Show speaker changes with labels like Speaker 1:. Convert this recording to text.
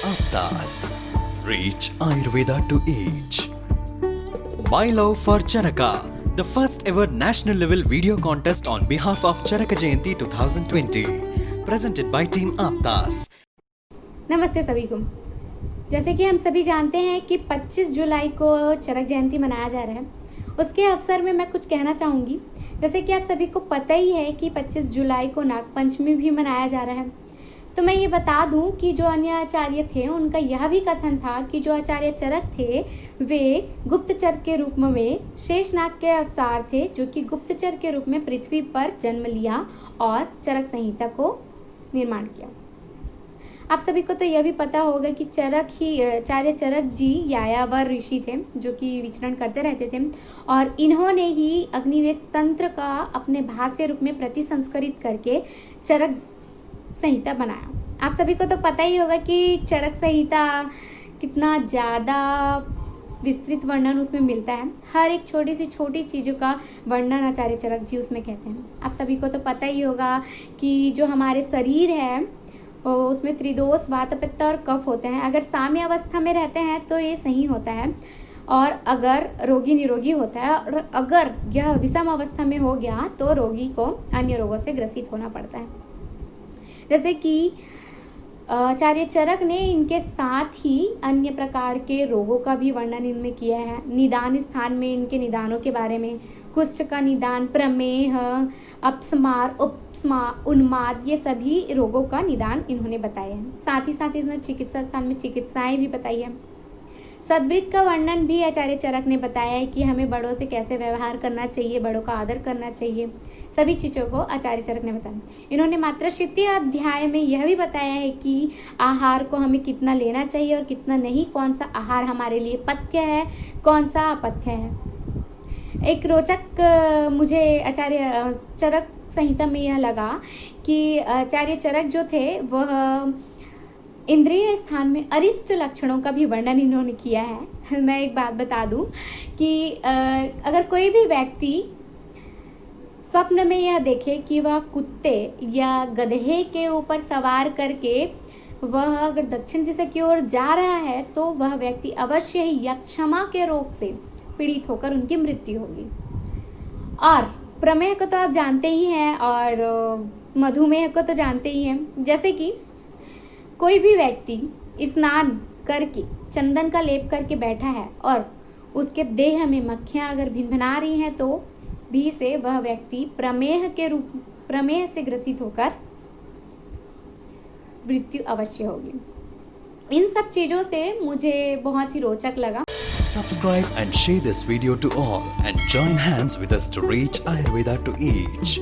Speaker 1: Aptas. Reach Ayurveda to age. My Love for Charaka, the first ever national level video contest on behalf of Charaka Jayanti 2020. Presented by Team Aptas.
Speaker 2: नमस्ते सभी को। जैसे कि हम सभी जानते हैं कि 25 जुलाई को चरक जयंती मनाया जा रहा है, उसके अवसर में मैं कुछ कहना चाहूँगी। जैसे कि आप सभी को पता ही है कि 25 जुलाई को नागपंचमी भी मनाया जा रहा है। तो मैं ये बता दूं कि जो अन्य आचार्य थे उनका यह भी कथन था कि जो आचार्य चरक थे वे गुप्तचर के रूप में शेषनाग के अवतार थे, जो कि गुप्तचर के रूप में पृथ्वी पर जन्म लिया और चरक संहिता को निर्माण किया। आप सभी को तो यह भी पता होगा कि आचार्य चरक जी यायावर ऋषि थे, जो कि विचरण करते रहते थे और इन्होंने ही अग्निवेश तंत्र का अपने भाष्य रूप में प्रतिसंस्करित करके चरक संहिता बनाया। आप सभी को तो पता ही होगा कि चरक संहिता कितना ज़्यादा विस्तृत वर्णन उसमें मिलता है। हर एक छोटी सी छोटी चीज़ों का वर्णन आचार्य चरक जी उसमें कहते हैं। आप सभी को तो पता ही होगा कि जो हमारे शरीर है उसमें त्रिदोष, वात, पित्त और कफ होते हैं। अगर साम्य अवस्था में रहते हैं तो ये सही होता है और अगर रोगी निरोगी होता है, और अगर यह विषम अवस्था में हो गया तो रोगी को अन्य रोगों से ग्रसित होना पड़ता है। जैसे कि आचार्य चरक ने इनके साथ ही अन्य प्रकार के रोगों का भी वर्णन इनमें किया है। निदान स्थान में इनके निदानों के बारे में कुष्ठ का निदान, प्रमेह, अपस्मार, उन्माद, ये सभी रोगों का निदान इन्होंने बताया है। साथ ही साथ इसने चिकित्सा स्थान में चिकित्साएं भी बताई है। सद्वृत्त का वर्णन भी आचार्य चरक ने बताया है कि हमें बड़ों से कैसे व्यवहार करना चाहिए, बड़ों का आदर करना चाहिए। सभी चीज़ों को आचार्य चरक ने बताया। इन्होंने मातृशक्ति अध्याय में यह भी बताया है कि आहार को हमें कितना लेना चाहिए और कितना नहीं, कौन सा आहार हमारे लिए पथ्य है, कौन सा अपथ्य है। एक रोचक मुझे आचार्य चरक संहिता में यह लगा कि आचार्य चरक जो थे वह इंद्रिय स्थान में अरिष्ट लक्षणों का भी वर्णन इन्होंने किया है। मैं एक बात बता दूं कि अगर कोई भी व्यक्ति स्वप्न में यह देखे कि वह कुत्ते या गधे के ऊपर सवार करके वह अगर दक्षिण दिशा की ओर जा रहा है तो वह व्यक्ति अवश्य ही यक्षमा के रोग से पीड़ित होकर उनकी मृत्यु होगी। और प्रमेह को तो आप जानते ही हैं और मधुमेह को तो जानते ही हैं। जैसे कि कोई भी व्यक्ति स्नान करके चंदन का लेप करके बैठा है और उसके देह में मक्खियां अगर भिनभिना रही हैं तो भी से वह व्यक्ति प्रमेह से ग्रसित होकर मृत्यु अवश्य होगी। इन सब चीज़ों से मुझे बहुत ही रोचक लगा।
Speaker 1: Subscribe and share this video to all and join hands with us to reach Ayurveda to age.